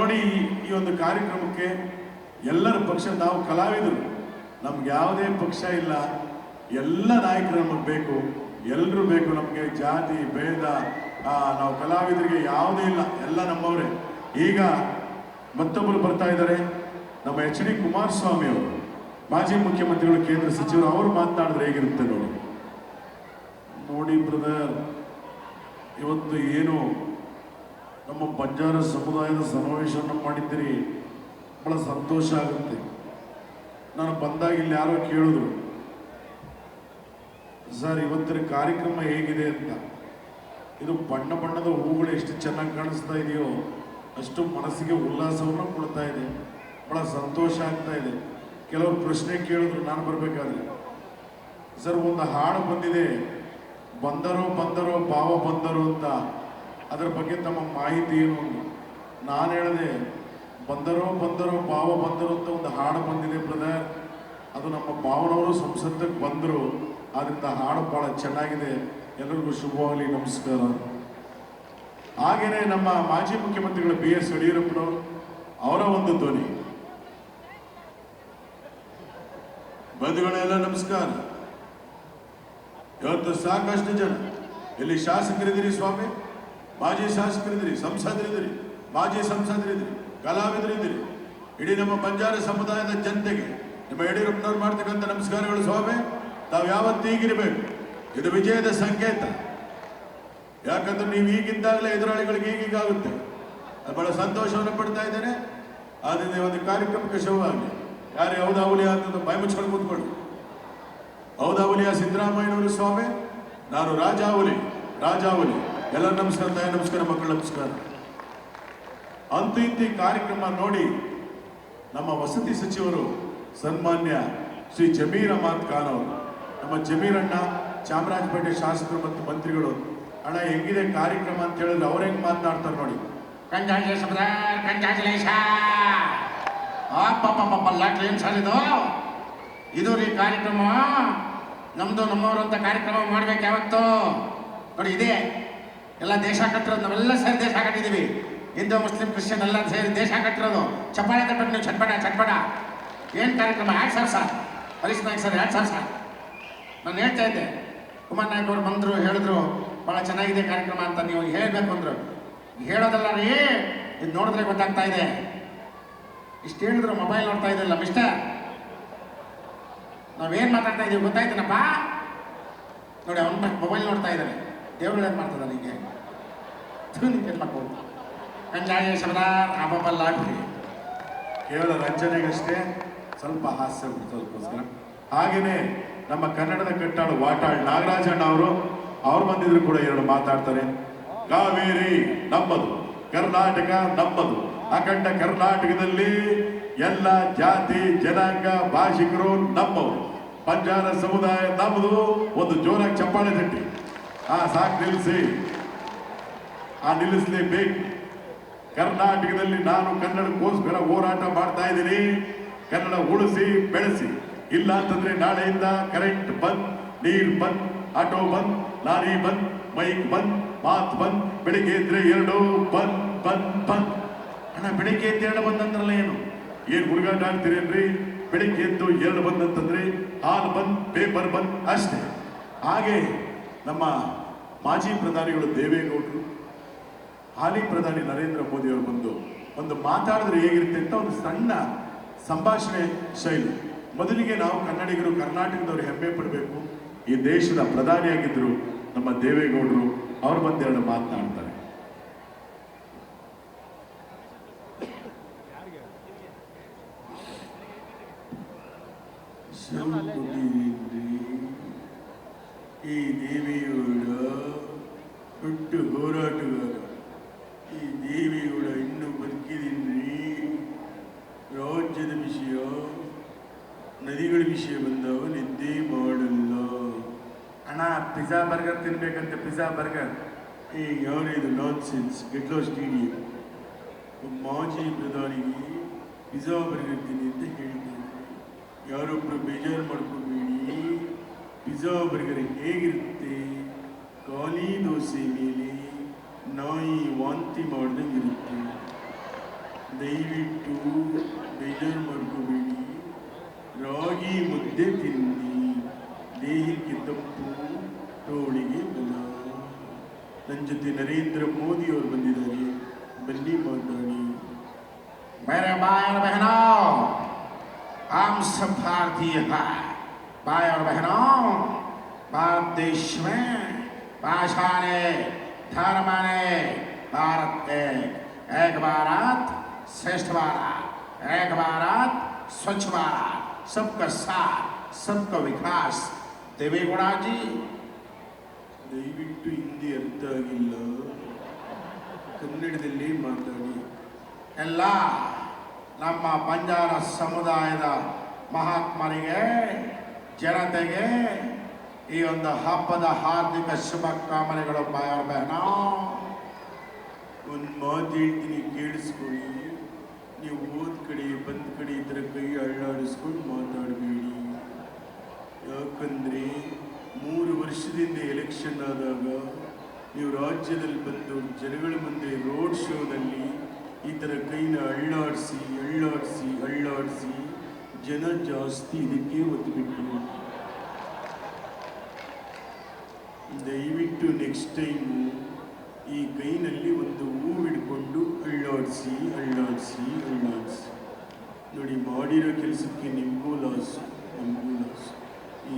ನೋಡಿ ಈ ಒಂದು ಕಾರ್ಯಕ್ರಮಕ್ಕೆ ಎಲ್ಲರ ಪಕ್ಷ, ನಾವು ಕಲಾವಿದರು, ನಮ್ಗೆ ಯಾವುದೇ ಪಕ್ಷ ಇಲ್ಲ, ಎಲ್ಲ ನಾಯಕರು ನಮಗೆ ಬೇಕು, ಎಲ್ಲರೂ ಬೇಕು ನಮಗೆ. ಜಾತಿ ಭೇದ ನಾವು ಕಲಾವಿದರಿಗೆ ಯಾವುದೇ ಇಲ್ಲ, ಎಲ್ಲ ನಮ್ಮವರೇ. ಈಗ ಮತ್ತೊಬ್ಬರು ಬರ್ತಾ ಇದ್ದಾರೆ, ನಮ್ಮ ಎಚ್ ಡಿ ಕುಮಾರಸ್ವಾಮಿ ಅವರು, ಮಾಜಿ ಮುಖ್ಯಮಂತ್ರಿಗಳು, ಕೇಂದ್ರ ಸಚಿವರು. ಅವರು ಮಾತನಾಡಿದ್ರೆ ಹೇಗಿರುತ್ತೆ ನೋಡಿ. ನೋಡಿ ಬ್ರದರ್, ಇವತ್ತು ಏನು ನಮ್ಮ ಬಂಜಾರ ಸಮುದಾಯದ ಸಮಾವೇಶವನ್ನು ಮಾಡಿದ್ದೀರಿ, ಬಹಳ ಸಂತೋಷ ಆಗುತ್ತೆ. ನಾನು ಬಂದಾಗ ಇಲ್ಲಿ ಯಾರೋ ಕೇಳಿದ್ರು, ಸರ್ ಇವತ್ತಿನ ಕಾರ್ಯಕ್ರಮ ಹೇಗಿದೆ ಅಂತ. ಇದು ಬಣ್ಣ ಬಣ್ಣದ ಹೂಗಳು ಎಷ್ಟು ಚೆನ್ನಾಗಿ ಕಾಣಿಸ್ತಾ ಇದೆಯೋ ಅಷ್ಟು ಮನಸ್ಸಿಗೆ ಉಲ್ಲಾಸವನ್ನು ಕೊಡ್ತಾ ಇದೆ, ಬಹಳ ಸಂತೋಷ ಆಗ್ತಾ ಇದೆ. ಕೆಲವರು ಪ್ರಶ್ನೆ ಕೇಳಿದ್ರು ನಾನು ಬರಬೇಕಾದ್ರೆ, ಸರ್ ಒಂದು ಹಾಡು ಬಂದಿದೆ, ಬಂದರೋ ಬಂದರೋ ಭಾವ ಬಂದರು ಅಂತ, ಅದರ ಬಗ್ಗೆ ತಮ್ಮ ಮಾಹಿತಿ ಏನು? ನಾನು ಹೇಳಿದೆ, ಬಂದರೋ ಬಂದರೋ ಭಾವ ಬಂದರು ಅಂತ ಒಂದು ಹಾಡು ಬಂದಿದೆ ಬ್ರದರ್, ಅದು ನಮ್ಮ ಭಾವನವರು ಸಂಸತ್ತಿಗೆ ಬಂದರು, ಆದ್ದರಿಂದ ಹಾಡು ಭಾಳ ಚೆನ್ನಾಗಿದೆ, ಎಲ್ಲರಿಗೂ ಶುಭವಾಗಲಿ, ನಮಸ್ಕಾರ. ಹಾಗೆಯೇ ನಮ್ಮ ಮಾಜಿ ಮುಖ್ಯಮಂತ್ರಿಗಳು ಬಿ ಎಸ್ ಯಡಿಯೂರಪ್ಪನವರು, ಅವರ ಒಂದು ಧ್ವನಿ. ಬಂಧುಗಳೆಲ್ಲ ನಮಸ್ಕಾರ. ಇವತ್ತು ಸಾಕಷ್ಟು ಜನ ಇಲ್ಲಿ ಶಾಸಕರಿದ್ದೀರಿ ಸ್ವಾಮಿ, ಮಾಜಿ ಶಾಸಕರಿದ್ದೀರಿ, ಸಂಸದರಿದ್ದೀರಿ, ಮಾಜಿ ಸಂಸದರಿದ್ದೀರಿ, ಕಲಾವಿದರಿದ್ದೀರಿ. ಇಡೀ ನಮ್ಮ ಬಂಜಾರ ಸಮುದಾಯದ ಜನತೆಗೆ ನಿಮ್ಮ ಯಡಿಯೂರಪ್ಪನವ್ರು ಮಾಡ್ತಕ್ಕಂಥ ನಮಸ್ಕಾರಗಳು ಸ್ವಾಮಿ. ತಾವು ಯಾವತ್ತೂ ಹೀಗಿರಬೇಕು, ಇದು ವಿಜಯದ ಸಂಕೇತ. ಯಾಕಂದ್ರೆ ನೀವು ಈಗಿದ್ದಾಗಲೇ ಎದುರಾಳಿಗಳಿಗೆ ಈಗೀಗಾಗುತ್ತೆ. ಬಹಳ ಸಂತೋಷವನ್ನು ಪಡ್ತಾ ಇದ್ದೇನೆ. ಆದ್ದರಿಂದ ಒಂದು ಕಾರ್ಯಕ್ರಮಕ್ಕೆ ಶುಭವಾಗಿ ಯಾರು ಹೌದಾವಲಿಯ ಅಂತ ಬಾಯಿ ಮುಚ್ಕೊಂಡು ಕೂತ್ಕೊಳ್ಳಿ. ಹೌದಾವಲಿಯ ಸಿದ್ದರಾಮಯ್ಯನವರು ಸ್ವಾಮಿ, ನಾನು ರಾಜಾವಲಿ. ಎಲ್ಲರೂ ನಮಸ್ಕಾರ, ತಾಯಿ ನಮಸ್ಕಾರ, ಮಕ್ಕಳು ನಮಸ್ಕಾರ. ಅಂತೂ ಇಂತಿ ಕಾರ್ಯಕ್ರಮ ನೋಡಿ ನಮ್ಮ ವಸತಿ ಸಚಿವರು ಸನ್ಮಾನ್ಯ ಶ್ರೀ ಜಮೀರ್ ಅಹಮದ್ ಖಾನ್ ಅವರು, ನಮ್ಮ ಜಮೀರ್ ಅಣ್ಣ, ಚಾಮರಾಜಪೇಟೆ ಶಾಸಕರು ಮತ್ತು ಮಂತ್ರಿಗಳು. ಅಣ್ಣ ಹೆಂಗಿದೆ ಕಾರ್ಯಕ್ರಮ ಅಂತ ಹೇಳಿದ್ರೆ ಅವ್ರು ಹೆಂಗೆ ಮಾತನಾಡ್ತಾರೆ ನೋಡಿ. ಇದು ರೀ ಕಾರ್ಯಕ್ರಮ, ನಮ್ದು ನಮ್ಮವರಂತ ಕಾರ್ಯಕ್ರಮ ಮಾಡ್ಬೇಕು ಯಾವತ್ತು ನೋಡಿ. ಇದೆ ಎಲ್ಲ ದೇಶ ಕಟ್ಟಿರೋದು, ನಾವೆಲ್ಲ ಸೇರಿ ದೇಶ ಕಟ್ಟಿದ್ದೀವಿ. ಹಿಂದೂ ಮುಸ್ಲಿಂ ಕ್ರಿಶ್ಚಿಯನ್ ಎಲ್ಲ ಸೇರಿ ದೇಶ ಕಟ್ಟಿರೋದು. ಚಪ್ಪಾಳೆ ಕಟ್ಟಬೇಕು ನೀವು, ಚಟ್ಪಟ. ಏನು ಕಾರ್ಯಕ್ರಮ? 2,000 sir, Harish Naik sir 2,000 sir. ನಾನು ಹೇಳ್ತಾ ಇದ್ದೆ, ಕುಮಾರ್ ನಾಯ್ಕ್ ಅವರು ಬಂದರು, ಹೇಳಿದ್ರು ಭಾಳ ಚೆನ್ನಾಗಿದೆ ಕಾರ್ಯಕ್ರಮ ಅಂತ. ನೀವು ಹೇಳಬೇಕು ಅಂದರು. ಹೇಳೋದಲ್ಲ ರೀ, ಇದು ನೋಡಿದ್ರೆ ಗೊತ್ತಾಗ್ತಾ ಇದೆ. ಇಷ್ಟು ಹೇಳಿದ್ರು, ಮೊಬೈಲ್ ನೋಡ್ತಾ ಇದ್ದಿಲ್ಲ ಮಿಸ್ಟರ್. ನಾವೇನು ಮಾತಾಡ್ತಾ ಇದ್ದೀವಿ ಗೊತ್ತಾಯ್ತೇನಪ್ಪ? ನೋಡಿ, ಅವನ ಮೊಬೈಲ್ ನೋಡ್ತಾ ಇದ್ದಾನೆ. ದೇವರು ಏನು ಮಾಡ್ತದ ನಿಮಗೆ? ನಿಮ್ಗೆ ಮಕ್ಕಳು ಕಂಜಾಯ ಶಬ್ದ ಆಬಲ್ಲಾಗ್ರಿ. ಕೇವಲ ರಂಜನೆಗಷ್ಟೇ, ಸ್ವಲ್ಪ ಹಾಸ್ಯ ಬಿಡಿಸೋದಕ್ಕೋಸ್ಕರ. ಹಾಗೆಯೇ ನಮ್ಮ ಕನ್ನಡದ ಕಟ್ಟಾಳು ವಾಟಾಳ್ ನಾಗರಾಜಣ್ಣ ಅವ್ರು ಬಂದಿದ್ರು ಕೂಡ ಎರಡು ಮಾತಾಡ್ತಾರೆ. ಕಾವೇರಿ ನಮ್ಮದು, ಕರ್ನಾಟಕ ನಮ್ಮದು, ಅಖಂಡ ಕರ್ನಾಟಕದಲ್ಲಿ ಎಲ್ಲ ಜಾತಿ ಜನಾಂಗ ಭಾಷಿಕರು ನಮ್ಮವರು, ಬಂಜಾರ ಸಮುದಾಯ ನಮ್ಮದು. ಒಂದು ಜೋರಾಗಿ ಚಪ್ಪಾಳೆ ತಟ್ಟಿ. ಸಾಕು, ನಿಲ್ಲಿಸಲೇಬೇಕು. ಕರ್ನಾಟಕದಲ್ಲಿ ನಾನು ಕನ್ನಡಕ್ಕೋಸ್ಕರ ಹೋರಾಟ ಮಾಡ್ತಾ ಇದ್ದೀನಿ. ಕನ್ನಡ ಉಳಿಸಿ ಬೆಳೆಸಿ, ಇಲ್ಲ ಅಂತಂದ್ರೆ ನಾಳೆಯಿಂದ ಕರೆಂಟ್ ಬಂದ್, ನೀರು ಬಂದ್, ಆಟೋ ಬಂದ್, ಲಾರಿ ಬಂದ್, ಮೈಕ್ ಬಂದ್, ಮಾತ್ ಬಂದ್. ಬೆಳಿಗ್ಗೆ ಇದ್ರೆ 2 ಬಂದ್. ಅಣ್ಣ ಬೆಳಿಗ್ಗೆ ಎದ್ದು 2 ಬಂದ್ ಅಂದ್ರಲ್ಲ, ಏನು ಹುಡುಗಾಟ ಆಡ್ತೀರೇನ್ರಿ? ಬೆಳಿಗ್ಗೆ ಎದ್ದು 2 ಬಂದ್ ಅಂತಂದ್ರೆ ಹಾಲು ಬಂದ್, ಪೇಪರ್ ಬಂದ್ ಅಷ್ಟೇ. ಹಾಗೆ ನಮ್ಮ ಮಾಜಿ ಪ್ರಧಾನಿಗಳು ದೇವೇಗೌಡರು, ಹಾಲಿ ಪ್ರಧಾನಿ ನರೇಂದ್ರ ಮೋದಿ ಅವರು ಬಂದು ಒಂದು ಮಾತಾಡಿದ್ರೆ ಹೇಗಿರುತ್ತೆ ಅಂತ ಒಂದು ಸಣ್ಣ ಸಂಭಾಷಣೆ ಶೈಲಿ. ಮೊದಲಿಗೆ ನಾವು ಕನ್ನಡಿಗರು, ಕರ್ನಾಟಕದವರು ಹೆಮ್ಮೆ ಪಡಬೇಕು. ಈ ದೇಶದ ಪ್ರಧಾನಿಯಾಗಿದ್ದರು ನಮ್ಮ ದೇವೇಗೌಡರು, ಅವರು ಬಂದೆರಡು ಮಾತನಾಡ್ತಾರೆ. ಈ ದೇವಿಯವರ ದೊಡ್ಡ ಹೋರಾಟಗಾರ, ಈ ದೇವಿಯವರ ಇನ್ನೂ ಬದುಕಿದೀನ್ರಿ. ರಾಜ್ಯದ ವಿಷಯ, ನದಿಗಳ ವಿಷಯ ಬಂದವ ನಿದ್ದೆ ಮಾಡಲ್ಲ. ಅಣ್ಣ ಪಿಜ್ಜಾ ಬರ್ಗರ್ ತಿನ್ಬೇಕಂತೆ, ಪಿಜ್ಜಾ ಬರ್ಗರ್. ಯಾವ್ದು ನಾನ್ ಸೆನ್ಸ್? ಗೆಟ್ಲೋ ಸ್ಟೇಡಿಯಂ ಮಾಜಿ ಪ್ರಧಾನಿಗೆ ಪಿಜ್ಜಾ ಬರ್ಗರ್ ತಿನ್ನಿ ಅಂತ ಹೇಳಿದ್ದಾರೆ. ಯಾರೊಬ್ಬರು ಬೇಜಾರು ಮಾಡ್ಕೋಬೇಡಿ. ಪಿಜ್ಜಾ ಬರ್ಗರ್ ಹೇಗಿರುತ್ತೆ? ಖಾಲಿ ದೋಸೆ ಮೇಲೆ ನಾಯಿ ವಾಂತಿ ಮಾಡ್ದಂಗೆ ಇರುತ್ತೆ. ದಯವಿಟ್ಟು ಬೇಜಾರು ಮಾಡ್ಕೋಬೇಡಿ. ರಾಗಿ ಮುದ್ದೆ ತಿನ್ನಿ, ದೇಹಕ್ಕೆ ತಪ್ಪು, ತೋಳಿಗೆ ಬಲ. ನನ್ನ ಜೊತೆ ನರೇಂದ್ರ ಮೋದಿ ಅವರು ಬಂದಿದ್ದಾರೆ, ಬನ್ನಿ ಮಾತಾಡಿ. मेरे भाई और बहनों, हम सब भारतीय हैं। भाई और बहनों, भारत देश में भाषा ने, धर्म ने, भारत एक भारत श्रेष्ठ भारत, एक भारत स्वच्छ भारत, सबका साथ, सबका विकास। देवेगौड़ा जी, ದಯವಿಟ್ಟು ಹಿಂದಿ ಅರ್ಥ ಆಗಿಲ್ಲ, ಕನ್ನಡದಲ್ಲಿ ಮಾತಾಡಿ. ಎಲ್ಲ ನಮ್ಮ ಬಂಜಾರ ಸಮುದಾಯದ ಮಹಾತ್ಮರಿಗೆ, ಜನತೆಗೆ ಈ ಒಂದು ಹಬ್ಬದ ಹಾರ್ದಿಕ ಶುಭಕಾಮನೆಗಳು. ಬಾಯ ಬಹನ, ಒಂದು ಮಾತು ಹೇಳ್ತೀನಿ ಕೇಳಿಸ್ಕೊಳ್ಳಿ. ನೀವು ಹೋದ ಕಡೆ ಬಂದ ಕಡೆ ಈ ಥರ ಕೈ ಅಳ್ಳಾಡಿಸ್ಕೊಂಡು ಮಾತಾಡಬೇಡಿ. ಯಾಕಂದರೆ 3 ವರ್ಷದಿಂದ ಎಲೆಕ್ಷನ್ ಆದಾಗ ನೀವು ರಾಜ್ಯದಲ್ಲಿ ಬಂದು ಜನಗಳ ಮುಂದೆ ರೋಡ್ ಶೋನಲ್ಲಿ ಈ ಥರ ಕೈನ ಅಳ್ಳಾಡಿಸಿ ಅಳ್ಳಾಡಿಸಿ ಅಳ್ಳಾಡಿಸಿ ಜನ ಜಾಸ್ತಿ ಇದಕ್ಕೆ ಒತ್ತುಬಿಟ್ರು. ದಯವಿಟ್ಟು ನೆಕ್ಸ್ಟ್ ಟೈಮು ಈ ಕೈನಲ್ಲಿ ಒಂದು ಹೂವು ಹಿಡ್ಕೊಂಡು ಅಳ್ಳಾಡಿಸಿ ಅಳ್ಳಾಡಿಸಿ ಅಳ್ಳಾಡಿಸಿ ನೋಡಿ. ಮಾಡಿರೋ ಕೆಲಸಕ್ಕೆ ನಿಮಗೂ ಲಾಸು, ನಮಗೂ ಲಾಸು,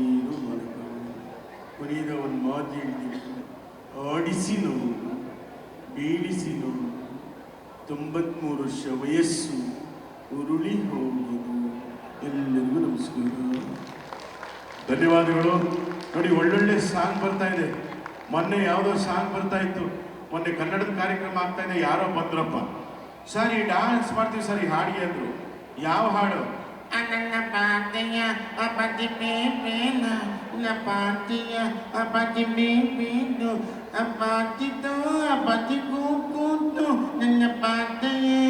ಏನೂ ಮಾಡೋಕ್ಕಾಗಲ್ಲ. ಕೊನೆಯದ ಒಂದು ಮಾತು ಹೇಳ್ತೀನಿ, ಆಡಿಸಿ ನೋವು, ಬೀಳಿಸಿ ನೋವು, 93 ವರ್ಷ ವಯಸ್ಸು ಉರುಳಿ ಹೋಗುವುದು. ಎಲ್ಲರಿಗೂ ನಮಸ್ಕಾರ, ಧನ್ಯವಾದಗಳು. ನೋಡಿ, ಒಳ್ಳೊಳ್ಳೆ ಸಾಂಗ್ ಬರ್ತಾ ಇದೆ. ಮೊನ್ನೆ ಯಾವುದೋ ಸಾಂಗ್ ಬರ್ತಾ ಇತ್ತು, ಮೊನ್ನೆ ಕನ್ನಡದ ಕಾರ್ಯಕ್ರಮ ಆಗ್ತಾ ಇದೆ. ಯಾರೋ ಬಂದ್ರಪ್ಪ, ಸರ್ ಈ ಡ್ಯಾನ್ಸ್ ಮಾಡ್ತೀವಿ ಸರ್ ಈ ಹಾಡಿಗೆ ಅಂದರು. ಯಾವ ಹಾಡು? ನನ್ನ ಪಾತೆಯ ಅಪತಿ ಬೇಬೇನ, ನನ್ನ ಪಾತೆಯ ಅಪತಿ ಬೇಬೇನು, ಅಪಾತಿತು ಅಪತಿ ಕೂತು ನನ್ನ ಪಾತೆಯೇ.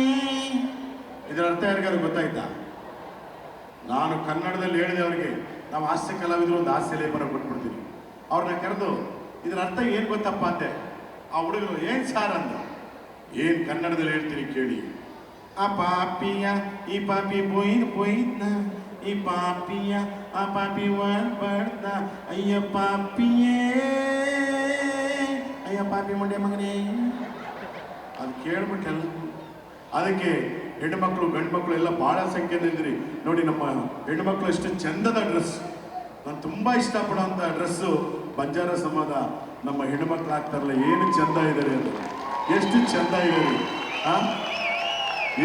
ಇದರ ಅರ್ಥ ಯಾರಿಗಾರು ಗೊತ್ತಾಯ್ತಾ? ನಾನು ಕನ್ನಡದಲ್ಲಿ ಹೇಳಿದೆ ಅವರಿಗೆ, ನಾವು ಹಾಸ್ಯ ಕಲಾವಿದರು ಒಂದು ಹಾಸ್ಯ ಲೇಪನ ಕೊಟ್ಬಿಡ್ತೀವಿ. ಅವ್ರನ್ನ ಕರೆದು ಇದರ ಅರ್ಥ ಏನು ಗೊತ್ತಪ್ಪ ಅಂತೆ. ಆ ಹುಡುಗರು ಏನು ಸಾರ್ ಅಂದ. ಏನು ಕನ್ನಡದಲ್ಲಿ ಹೇಳ್ತೀನಿ ಕೇಳಿ. ಆ ಪಾಪಿಯ ಈ ಪಾಪಿ ಬೊಯ್ದ್ನ, ಈ ಪಾಪಿಯ ಆ ಪಾಪಿ ಬಡ್ದ, ಅಯ್ಯ ಪಾಪಿಯೇ, ಅಯ್ಯ ಪಾಪಿ ಮುಂಡೆ ಮಗನೇ. ಅದು ಕೇಳ್ಬಿಟ್ಟೆಲ್ಲ. ಅದಕ್ಕೆ ಹೆಣ್ಣುಮಕ್ಳು ಗಂಡು ಮಕ್ಕಳು ಎಲ್ಲ ಭಾಳ ಸಂಖ್ಯೆಯಲ್ಲಿದ್ರಿ ನೋಡಿ. ನಮ್ಮ ಹೆಣ್ಣುಮಕ್ಳು ಎಷ್ಟು ಚಂದದ ಡ್ರೆಸ್, ನಾನು ತುಂಬ ಇಷ್ಟಪಡೋಂಥ ಡ್ರೆಸ್ಸು ಬಂಜಾರ ಸಮಾಜ ನಮ್ಮ ಹೆಣ್ಣುಮಕ್ಳು ಹಾಕ್ತಾರಲ್ಲ, ಏನು ಚಂದ ಇದ್ದಾರೆ ಅದು, ಎಷ್ಟು ಚಂದ ಇದ್ದಾರೆ.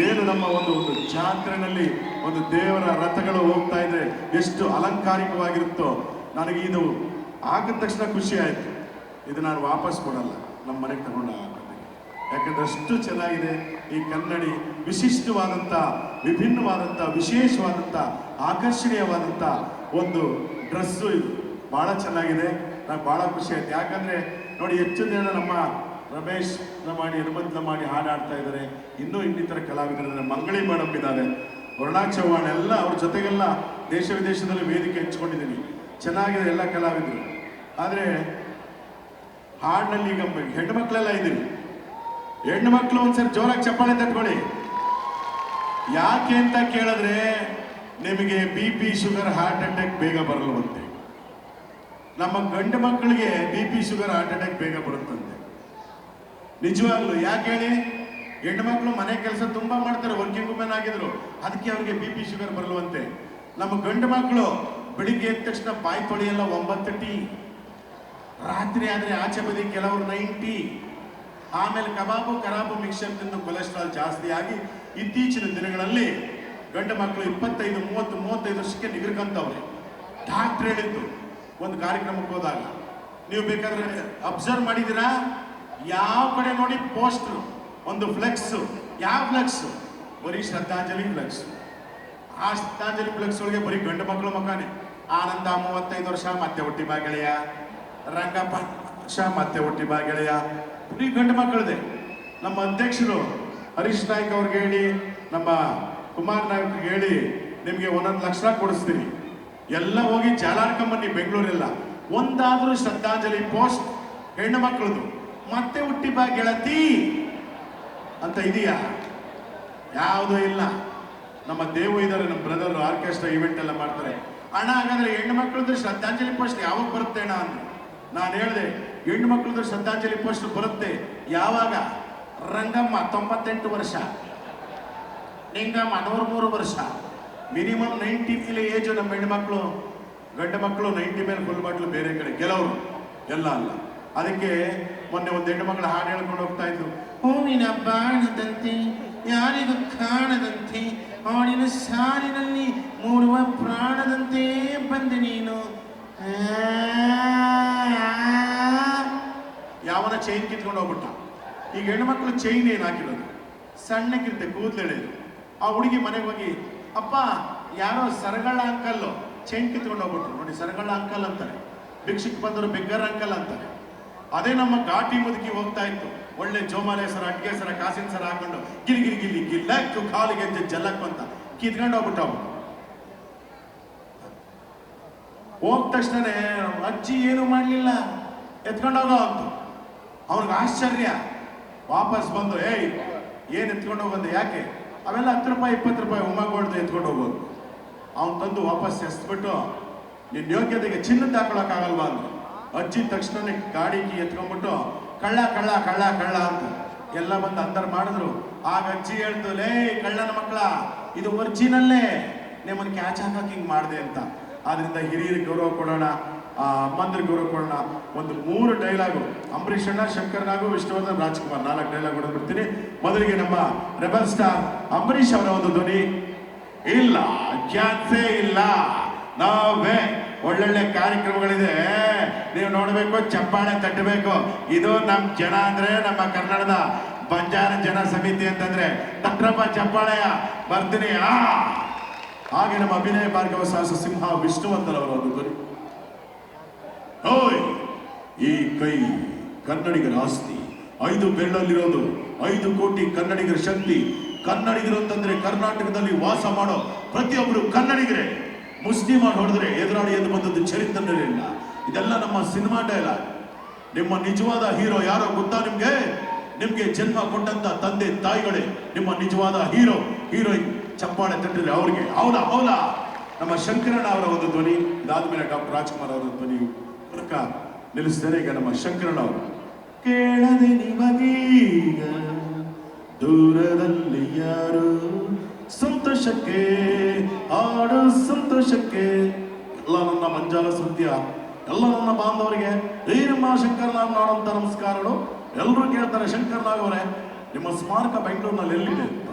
ಏನು ನಮ್ಮ ಒಂದು ಜಾತ್ರೆನಲ್ಲಿ ಒಂದು ದೇವರ ರಥಗಳು ಹೋಗ್ತಾ ಇದ್ರೆ ಎಷ್ಟು ಅಲಂಕಾರಿಕವಾಗಿರುತ್ತೋ. ನನಗೆ ಇದು ಆಗಿದ ತಕ್ಷಣ ಖುಷಿ ಆಯಿತು. ಇದು ನಾನು ವಾಪಸ್ ಕೊಡಲ್ಲ, ನಮ್ಮ ಮನೆಗೆ ತಗೊಂಡು ಯಾಕಂದ್ರೆ ಅಷ್ಟು ಚೆನ್ನಾಗಿದೆ ಈ ಕನ್ನಡಿ. ವಿಶಿಷ್ಟವಾದಂಥ, ವಿಭಿನ್ನವಾದಂಥ, ವಿಶೇಷವಾದಂಥ, ಆಕರ್ಷಣೀಯವಾದಂಥ ಒಂದು ಡ್ರೆಸ್ಸು ಇದು. ಭಾಳ ಚೆನ್ನಾಗಿದೆ, ನನಗೆ ಭಾಳ ಖುಷಿ ಆಯ್ತು. ಯಾಕಂದರೆ ನೋಡಿ, ಹೆಚ್ಚು ಜನ ನಮ್ಮ ರಮೇಶ್ ಲಮಾಣಿ, ಹನುಮಂತ್ ಲಮಾಣಿ ಹಾಡಾಡ್ತಾ ಇದ್ದಾರೆ. ಇನ್ನಿತರ ಕಲಾವಿದರು, ಮಂಗಳಿ ಮೇಡಮ್ ಇದ್ದಾರೆ, ವರ್ಣಾ ಚವ್ಹಾಣ್ ಎಲ್ಲ, ಅವ್ರ ಜೊತೆಗೆಲ್ಲ ದೇಶ ವಿದೇಶದಲ್ಲಿ ವೇದಿಕೆ ಹಂಚ್ಕೊಂಡಿದ್ದೀನಿ. ಚೆನ್ನಾಗಿದೆ ಎಲ್ಲ ಕಲಾವಿದರು. ಆದರೆ ಹಾಡಿನಲ್ಲಿ ಈಗ ಹೆಣ್ಣು ಮಕ್ಕಳೆಲ್ಲ ಇದ್ದೀವಿ. ಹೆಣ್ಣು ಮಕ್ಕಳು ಒಂದ್ಸರಿ ಜೋರಾಗಿ ಚಪ್ಪಾಳೆ ತಟ್ಕೊಳ್ಳಿ. ಯಾಕೆ ಅಂತ ಕೇಳಿದ್ರೆ, ನಿಮಗೆ BP, ಶುಗರ್, ಹಾರ್ಟ್ ಅಟ್ಯಾಕ್ ಬೇಗ ಬರಲ್ವಂತೆ. ನಮ್ಮ ಗಂಡು ಮಕ್ಕಳಿಗೆ BP, ಶುಗರ್, ಹಾರ್ಟ್ ಅಟ್ಯಾಕ್ ಬೇಗ ಬರುತ್ತಂತೆ. ನಿಜವಾಗ್ಲು ಯಾಕೆ ಹೇಳಿ? ಹೆಣ್ಣು ಮಕ್ಕಳು ಮನೆ ಕೆಲಸ ತುಂಬಾ ಮಾಡ್ತಾರೆ, ವರ್ಕಿಂಗ್ ವುಮೆನ್ ಆಗಿದ್ರು, ಅದಕ್ಕೆ ಅವ್ರಿಗೆ BP, ಶುಗರ್ ಬರಲ್ವಂತೆ. ನಮ್ಮ ಗಂಡು ಮಕ್ಕಳು ಬೆಳಿಗ್ಗೆ ಎದ್ದ ತಕ್ಷಣ ಬಾಯಿ ತೊಳೆಯಲ್ಲ 9 ಟೀ, ರಾತ್ರಿ ಆದರೆ ಆಚೆ ಬದಿ ಕೆಲವರು 9 ಟೀ, ಆಮೇಲೆ ಕಬಾಬು ಕರಾಬು ಮಿಕ್ಸರ್ ತಿಂದು ಕೊಲೆಸ್ಟ್ರಾಲ್ ಜಾಸ್ತಿ ಆಗಿ ಇತ್ತೀಚಿನ ದಿನಗಳಲ್ಲಿ ಗಂಡು ಮಕ್ಕಳು 25, 30, 35 ವರ್ಷಕ್ಕೆ ನಿಗರ್ಕಂತವ್ರೆ. ಡಾಕ್ಟ್ರ್ ಹೇಳಿದ್ದು ಒಂದು ಕಾರ್ಯಕ್ರಮಕ್ಕೆ ಹೋದಾಗ, ನೀವು ಬೇಕಾದ್ರೆ ಅಬ್ಸರ್ವ್ ಮಾಡಿದ್ದೀರಾ, ಯಾವ ಕಡೆ ನೋಡಿ ಪೋಸ್ಟ್ರು, ಒಂದು ಫ್ಲೆಕ್ಸ್. ಯಾವ ಫ್ಲೆಕ್ಸ್? ಬರೀ ಶ್ರದ್ಧಾಂಜಲಿ ಫ್ಲೆಕ್ಸ್. ಆ ಶ್ರದ್ಧಾಂಜಲಿ ಫ್ಲೆಕ್ಸ್ ಒಳಗೆ ಬರೀ ಗಂಡು ಮಕ್ಕಳು ಮಕ್ಕನೇ. ಆನಂದ 35 ವರ್ಷ ಮತ್ತೆ ಹುಟ್ಟಿ ಬಾ ಗೆಳೆಯ, ರಂಗಪ್ಪ ವರ್ಷ ಮತ್ತೆ ಹುಟ್ಟಿ ಬಾ ಗೆಳೆಯ, ಬರೀ ಗಂಡು ಮಕ್ಕಳದೆ. ನಮ್ಮ ಅಧ್ಯಕ್ಷರು ಹರೀಶ್ ನಾಯ್ಕ್ ಅವ್ರಿಗೆ ಹೇಳಿ, ನಮ್ಮ ಕುಮಾರ್ ನಾಯ್ಕ್ ಹೇಳಿ, ನಿಮಗೆ 1 ಲಕ್ಷ ಕೊಡಿಸ್ತೀನಿ, ಎಲ್ಲ ಹೋಗಿ ಜಾಲಾಡ್ಕೊಂಬನ್ನಿ ಬೆಂಗಳೂರೆಲ್ಲ. ಒಂದಾದ್ರೂ ಶ್ರದ್ಧಾಂಜಲಿ ಪೋಸ್ಟ್ ಹೆಣ್ಣು ಮಕ್ಕಳದು, ಮತ್ತೆ ಹುಟ್ಟಿ ಬಾ ಗೆಳತಿ ಅಂತ ಇದೆಯಾ? ಯಾವುದೂ ಇಲ್ಲ. ನಮ್ಮ ದೇವು ಇದ್ದಾರೆ, ನಮ್ಮ ಬ್ರದರ್ ಆರ್ಕೆಸ್ಟ್ರಾ ಈವೆಂಟ್ ಎಲ್ಲ ಮಾಡ್ತಾರೆ. ಅಣ್ಣ ಹಾಗಾದ್ರೆ ಹೆಣ್ಣು ಮಕ್ಕಳದ್ದು ಶ್ರದ್ಧಾಂಜಲಿ ಪೋಸ್ಟ್ ಯಾವಾಗ ಬರುತ್ತೆ ಅಣ್ಣ ಅಂತ ನಾನು ಹೇಳಿದೆ. ಹೆಣ್ಣು ಮಕ್ಕಳದ್ದು ಶ್ರದ್ಧಾಂಜಲಿ ಪೋಸ್ಟ್ ಬರುತ್ತೆ ಯಾವಾಗ? ರಂಗಮ್ಮ 98 ವರ್ಷ, ನಿಂಗಮ್ಮ 103 ವರ್ಷ, ಮಿನಿಮಮ್ 90 ಮೇಲೆ ಏಜು ನಮ್ಮ ಹೆಣ್ಣು ಗಂಡು ಮಕ್ಕಳು 90 ಮೇಲೆ ಫುಲ್ ಬಾಟ್ಲು ಬೇರೆ ಕಡೆ ಕೆಲವರು ಎಲ್ಲ ಅಲ್ಲ. ಅದಕ್ಕೆ ಮೊನ್ನೆ ಒಂದು ಹೆಣ್ಣು ಮಕ್ಕಳ ಹಾಡು ಹೇಳ್ಕೊಂಡು ಹೋಗ್ತಾ ಇದ್ರು. ಹೂವಿನ ಬಾಣದಂತೆ ಯಾರಿಗೂ ಕಾಣದಂತೆ ಹಾಡಿನ ಸಾಲಿನಲ್ಲಿ ಮೂಡುವ ಪ್ರಾಣದಂತೆ ಬಂದೆ ನೀನು. ಯಾವನ ಚೈನ್ ಕಿತ್ಕೊಂಡು ಹೋಗ್ಬಿಟ್ಟ. ಈಗ ಹೆಣ್ಮಕ್ಳು ಚೈನ್ ಏನು ಹಾಕಿರೋದು ಸಣ್ಣಕ್ಕಿರುತ್ತೆ, ಕೂದಲೆಳೆದು. ಆ ಹುಡುಗಿ ಮನೆಗೆ ಹೋಗಿ, ಅಪ್ಪ ಯಾರೋ ಸರಗಳ ಅಂಕಲ್ಲು ಚೈನ್ ಕಿತ್ಕೊಂಡು ಹೋಗ್ಬಿಟ್ರು. ನೋಡಿ, ಸರಗಳ ಅಂಕಲ್ ಅಂತಾರೆ, ಭಿಕ್ಷಕ್ಕೆ ಬಂದರು ಬೆಗ್ಗರ್ ಅಂಕಲ್ ಅಂತಾರೆ. ಅದೇ ನಮ್ಮ ಘಾಟಿ ಮುದುಕಿ ಹೋಗ್ತಾ ಇತ್ತು, ಒಳ್ಳೆ ಜೋಮಾಲೆ ಸರ, ಅಡ್ಗೆ ಸರ, ಕಾಸಿನ ಸರ ಹಾಕೊಂಡು ಗಿಲಿ ಗಿಲಿ ಗಿಲಿ ಗಿಲ್ಲಕ್ಕು ಕಾಲಿಗೆ ಜಲ್ಲಕ್ಕು ಅಂತ ಕಿತ್ಕೊಂಡು ಹೋಗ್ಬಿಟ್ಟ. ಹೋದ ತಕ್ಷಣನೇ ಅಜ್ಜಿ ಏನು ಮಾಡಲಿಲ್ಲ, ಎತ್ಕೊಂಡೋಗೋ ಅಂತ. ಅವ್ರಿಗೆ ಆಶ್ಚರ್ಯ. ವಾಪಸ್ ಬಂದು, ಏಯ್ ಏನು ಎತ್ಕೊಂಡು ಹೋಗಂದೆ, ಯಾಕೆ? ಅವೆಲ್ಲ 10 ರೂಪಾಯಿ 20 ರೂಪಾಯಿ ಉಮ್ಮಗೊಳ್ದು ಎತ್ಕೊಂಡು ಹೋಗೋದು. ಅವ್ನು ತಂದು ವಾಪಸ್ ಎಸ್ಬಿಟ್ಟು, ನಿನ್ನ ಯೋಗ್ಯತೆಗೆ ಚಿನ್ನದ ಹಾಕೊಳಕ್ಕಾಗಲ್ವಾ ಅಂದ್ರು. ಅಜ್ಜಿ ತಕ್ಷಣನೇ ಗಾಡಿಗೆ ಎತ್ಕೊಂಡ್ಬಿಟ್ಟು ಕಳ್ಳ ಕಳ್ಳ ಕಳ್ಳ ಕಳ್ಳ ಅಂತ ಎಲ್ಲ ಬಂದು ಅಂದರ್ ಮಾಡಿದ್ರು. ಆಗ ಅಜ್ಜಿ ಹೇಳ್ತು, ಲೇ ಕಳ್ಳನ ಮಕ್ಕಳ, ಇದು ಒರಿಜಿನಲ್ಲೇ, ನಿಮ್ಮನ್ನು ಕ್ಯಾಚ್ ಹಾಕಕ್ಕೆ ಹಿಂಗೆ ಮಾಡಿದೆ ಅಂತ. ಆದ್ರಿಂದ ಹಿರಿಯರಿಗೆ ಗೌರವ ಕೊಡೋಣ, ಅಮ್ಮಂದ್ರಿಗೆ ಗೌರವ ಕೊಡೋಣ. ಒಂದು 3 ಡೈಲಾಗು ಅಂಬರೀಷ್ ಅಣ್ಣ, ಶಂಕರ್ನಾಗು, ವಿಷ್ಣುವರ್ಧನ್, ರಾಜ್ಕುಮಾರ್ 4 ಡೈಲಾಗ್ ಹೊಡೆದ್ಬಿಡ್ತೀನಿ. ಮೊದಲಿಗೆ ನಮ್ಮ ರೆಬಲ್ ಸ್ಟಾರ್ ಅಂಬರೀಷ್ ಅವರ ಒಂದು ಧ್ವನಿ. ಇಲ್ಲ, ಚಾನ್ಸೇ ಇಲ್ಲ, ನಾವೇ ಒಳ್ಳೊಳ್ಳೆ ಕಾರ್ಯಕ್ರಮಗಳಿದೆ, ನೀವು ನೋಡಬೇಕು, ಚಪ್ಪಾಳೆ ತಟ್ಟಬೇಕು. ಇದು ನಮ್ಮ ಜನ ಅಂದ್ರೆ, ನಮ್ಮ ಕನ್ನಡದ ಬಂಜಾರ ಜನ ಸಮಿತಿ ಅಂತಂದ್ರೆ ತಟ್ರಪ್ಪ ಚಪ್ಪಾಳೆಯ ಬರ್ತೀನಿ. ಹಾಗೆ ನಮ್ಮ ಅಭಿನಯ ಭಾರ್ಗವ ಸಾಹಸ ಸಿಂಹ ವಿಷ್ಣುವರ್ಧನ್ ಅವರ ಒಂದು ಧ್ವನಿ. ಓಯ್, ಈ ಕೈ ಕನ್ನಡಿಗರ ಆಸ್ತಿ, 5 ಬೆರಳಲ್ಲಿರೋದು 5 ಕೋಟಿ ಕನ್ನಡಿಗರ ಶಕ್ತಿ. ಕನ್ನಡಿಗರು ಅಂತಂದ್ರೆ ಕರ್ನಾಟಕದಲ್ಲಿ ವಾಸ ಮಾಡೋ ಪ್ರತಿಯೊಬ್ಬರು ಕನ್ನಡಿಗರೇ. ಮುಸ್ಲಿಂ ಹೊಡೆದ್ರೆ ಎದುರಾಡಿ ಎದ್ದು ಬಂದದ್ದು ಚರಿತ್ರೆ ಇಲ್ಲ. ಇದೆಲ್ಲ ನಮ್ಮ ಸಿನಿಮಾ ಡೈಲಾಗ್. ನಿಮ್ಮ ನಿಜವಾದ ಹೀರೋ ಯಾರೋ ಗೊತ್ತಾ ನಿಮ್ಗೆ? ನಿಮ್ಗೆ ಜನ್ಮ ಕೊಟ್ಟಂತ ತಂದೆ ತಾಯಿಗಳೇ ನಿಮ್ಮ ನಿಜವಾದ ಹೀರೋ ಹೀರೋಯಿನ್. ಚಪ್ಪಾಳೆ ತಟ್ಟಿದ್ರೆ ಅವ್ರಿಗೆ ಹೌಲ ಹೌಲ. ನಮ್ಮ ಶಂಕರಣ್ಣ ಅವರ ಒಂದು ಧ್ವನಿ. ಇದಾದ್ಮೇಲೆ ಡಾಕ್ಟರ್ ರಾಜ್ಕುಮಾರ್ ಅವರ ಧ್ವನಿ ಮೂಲಕ ನಿಲ್ಲಿಸಿದರೆ ಈಗ ನಮ್ಮ ಶಂಕರಣ್ಣ ಅವರು. ಕೇಳದೆ ನಿಮಗೀಗ ದೂರದಲ್ಲಿ ಯಾರು, ಸಂತೋಷಕ್ಕೆ ಹಾಡು ಸಂತೋಷಕ್ಕೆ. ಎಲ್ಲ ನನ್ನ ಮಂಜಾಲ ಸತ್ಯ, ಎಲ್ಲ ನನ್ನ ಬಾಂಧವರಿಗೆ ಈ ನಮ್ಮ ಶಂಕರನಾಗ್ ನೋಡಂತ ನಮಸ್ಕಾರಗಳು. ಎಲ್ಲರೂ ಕೇಳ್ತಾರೆ, ಶಂಕರನಾಗ್ ಅವರೇ ನಿಮ್ಮ ಸ್ಮಾರಕ ಬೆಂಗಳೂರಿನಲ್ಲಿ ಎಲ್ಲಿದೆ ಅಂತ.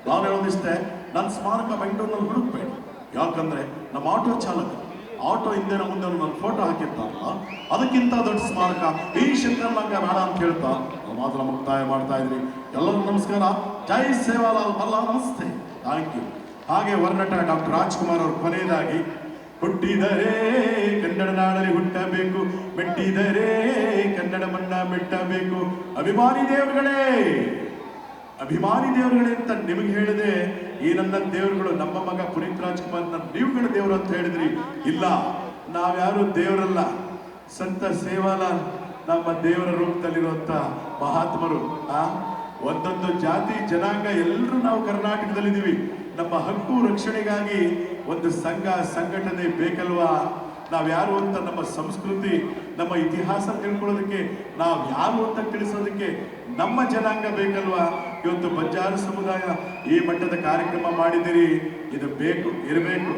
ನಾನು ಹೇಳೋದಿಷ್ಟೇ, ನನ್ನ ಸ್ಮಾರಕ ಬೆಂಗಳೂರಿನಲ್ಲಿ ಹುಡುಕ್ಬೇಡಿ. ಯಾಕಂದ್ರೆ ನಮ್ಮ ಆಟೋ ಚಾಲಕ ಆಟೋ ಹಿಂದೆ ಮುಂದೆ ನನ್ನ ಫೋಟೋ ಹಾಕಿರ್ತಾರಲ್ಲ, ಅದಕ್ಕಿಂತ ದೊಡ್ಡ ಸ್ಮಾರಕ ಈ ಶಂಕರನಾಗ್ ಬೇಡ ಅಂತ ಹೇಳ್ತಾ ಮಾತ್ರ ಮುಕ್ತಾಯ ಮಾಡ್ತಾ ಇದ್ರಿ. ಎಲ್ಲರಿಗೂ ನಮಸ್ಕಾರ. ಜೈ ಸೇವಾಲಾಲ್ ಮಲ್ಲ, ನಮಸ್ತೆ, ಥ್ಯಾಂಕ್ ಯು. ಹಾಗೆ ವರ್ನಟ ಡಾಕ್ಟರ್ ರಾಜ್ಕುಮಾರ್ ಅವರು ಕೊನೆಯದಾಗಿ, ಹುಟ್ಟಿದರೆ ಕನ್ನಡ ನಾಡಲ್ಲಿ ಹುಟ್ಟಬೇಕು, ಮೆಟ್ಟಿದರೆ ಕನ್ನಡ ಮಣ್ಣ ಮೆಟ್ಟಬೇಕು. ಅಭಿಮಾನಿ ದೇವರುಗಳೇ, ಅಭಿಮಾನಿ ದೇವರುಗಳೇ ಅಂತ ನಿಮಗೆ ಹೇಳಿದೆ. ಈ ನನ್ನ ದೇವರುಗಳು ನಮ್ಮ ಮಗ ಪುನೀತ್ ರಾಜ್ಕುಮಾರ್ ನೀವುಗಳ ದೇವರು ಅಂತ ಹೇಳಿದ್ರಿ. ಇಲ್ಲ, ನಾವ್ಯಾರು ದೇವರಲ್ಲ. ಸಂತ ಸೇವಾಲಾಲ್ ನಮ್ಮ ದೇವರ ರೂಪದಲ್ಲಿರುವಂತ ಮಹಾತ್ಮರು. ಒಂದೊಂದು ಜಾತಿ ಜನಾಂಗ ಎಲ್ಲರೂ ನಾವು ಕರ್ನಾಟಕದಲ್ಲಿದ್ದೀವಿ. ನಮ್ಮ ಹಕ್ಕು ರಕ್ಷಣೆಗಾಗಿ ಒಂದು ಸಂಘ ಸಂಘಟನೆ ಬೇಕಲ್ವಾ? ನಾವ್ಯಾರು ಅಂತ ನಮ್ಮ ಸಂಸ್ಕೃತಿ ನಮ್ಮ ಇತಿಹಾಸ ತಿಳ್ಕೊಳ್ಳೋದಕ್ಕೆ, ನಾವು ಯಾರು ಅಂತ ತಿಳಿಸೋದಕ್ಕೆ ನಮ್ಮ ಜನಾಂಗ ಬೇಕಲ್ವಾ? ಇವತ್ತು ಬಂಜಾರ ಸಮುದಾಯ ಈ ಮಟ್ಟದ ಕಾರ್ಯಕ್ರಮ ಮಾಡಿದಿರಿ, ಇದು ಬೇಕು, ಇರಬೇಕು.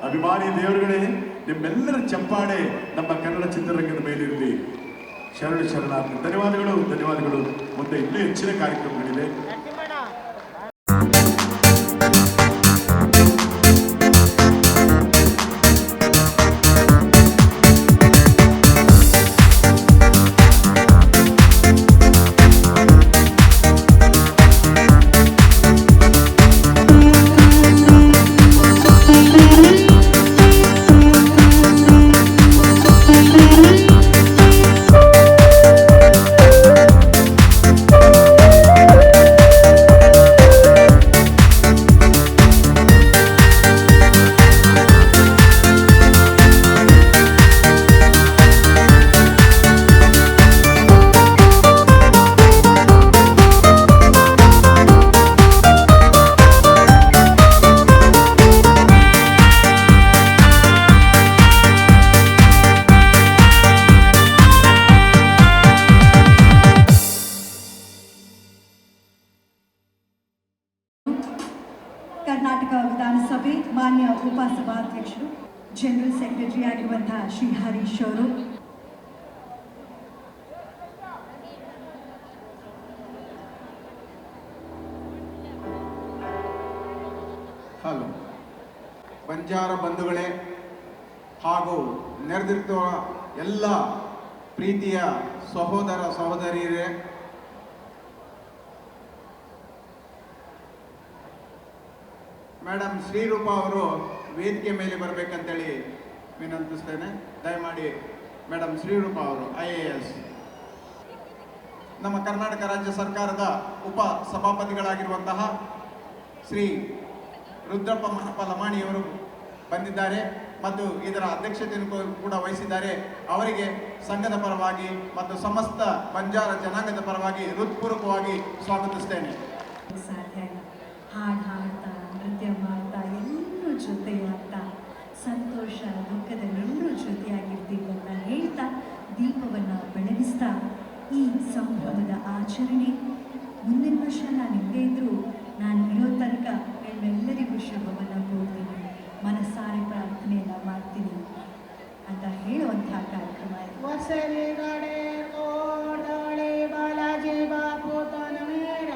ಅಭಿಮಾನಿ ದೇವರುಗಳೇ, ನಿಮ್ಮೆಲ್ಲರ ಚಪ್ಪಾಳೆ ನಮ್ಮ ಕನ್ನಡ ಚಿತ್ರರಂಗದ ಮೇಲಿರಲಿ. ಶರಣಾರ್ಥಿ. ಧನ್ಯವಾದಗಳು, ಧನ್ಯವಾದಗಳು. ಮುಂದೆ ಇನ್ನೂ ಹೆಚ್ಚಿನ ಕಾರ್ಯಕ್ರಮಗಳಿವೆ. ಕರ್ನಾಟಕ ವಿಧಾನಸಭೆ ಮಾನ್ಯ ಉಪಸಭಾಧ್ಯಕ್ಷರು, ಜನರಲ್ ಸೆಕ್ರೆಟರಿ ಆಗಿರುವಂತಹ ಶ್ರೀ ಹರೀಶ್ ಅವರು, ಹಲೋ ಬಂಜಾರ ಬಂಧುಗಳೇ ಹಾಗೂ ನೆರೆದಿರುವ ಎಲ್ಲ ಪ್ರೀತಿಯ ಸಹೋದರ ಸಹೋದರಿಯರೇ, ಮೇಡಮ್ ಶ್ರೀರೂಪಾ ಅವರು ವೇದಿಕೆ ಮೇಲೆ ಬರಬೇಕಂತೇಳಿ ವಿನಂತಿಸ್ತೇನೆ. ದಯಮಾಡಿ ಮೇಡಮ್ ಶ್ರೀರೂಪಾ ಅವರು IAS ನಮ್ಮ ಕರ್ನಾಟಕ ರಾಜ್ಯ ಸರ್ಕಾರದ ಉಪ ಸಭಾಪತಿಗಳಾಗಿರುವಂತಹ ಶ್ರೀ ರುದ್ರಪ್ಪ ಮಹಪ್ಪ ಲಮಾಣಿಯವರು ಬಂದಿದ್ದಾರೆ ಮತ್ತು ಇದರ ಅಧ್ಯಕ್ಷತೆಯನ್ನು ಕೂಡ ವಹಿಸಿದ್ದಾರೆ. ಅವರಿಗೆ ಸಂಘದ ಪರವಾಗಿ ಮತ್ತು ಸಮಸ್ತ ಬಂಜಾರ ಜನಾಂಗದ ಪರವಾಗಿ ಹೃತ್ಪೂರ್ವಕವಾಗಿ ಸ್ವಾಗತಿಸ್ತೇನೆ. ಸಾಧ್ಯ ಇಲ್ಲ. ಹಾಡು ಹಾಡ್ತಾ, ನೃತ್ಯ ಮಾಡ್ತಾ, ಎಲ್ಲರೂ ಜೊತೆಯಾಗ್ತಾ, ಸಂತೋಷ ದುಃಖದಲ್ಲೆಲ್ಲರೂ ಜೊತೆಯಾಗಿರ್ತೀವಿ ಅಂತ ಹೇಳ್ತಾ, ದೀಪವನ್ನು ಬೆಳಗಿಸ್ತಾ ಈ ಸಂಭ್ರಮದ ಆಚರಣೆ ಮುಂದಿನ ವರ್ಷ ನಾನು ಇಲ್ಲದೇ ಇದ್ದರೂ ನಾನು ಇರೋ ತನಕ ನಿಮ್ಮೆಲ್ಲರಿಗೂ ಶುಭವನ್ನು ಕೋರ್ತೀನಿ, ಮನಸ್ಸಾರೆ ಪ್ರಾರ್ಥನೆಯನ್ನು ಮಾಡ್ತೀನಿ ಅಂತ ಹೇಳುವಂತಹ ಕಾರ್ಯಕ್ರಮ ಇದು. ಬಾಲಾಜಿ ಬಾಪು ತನಮೇರ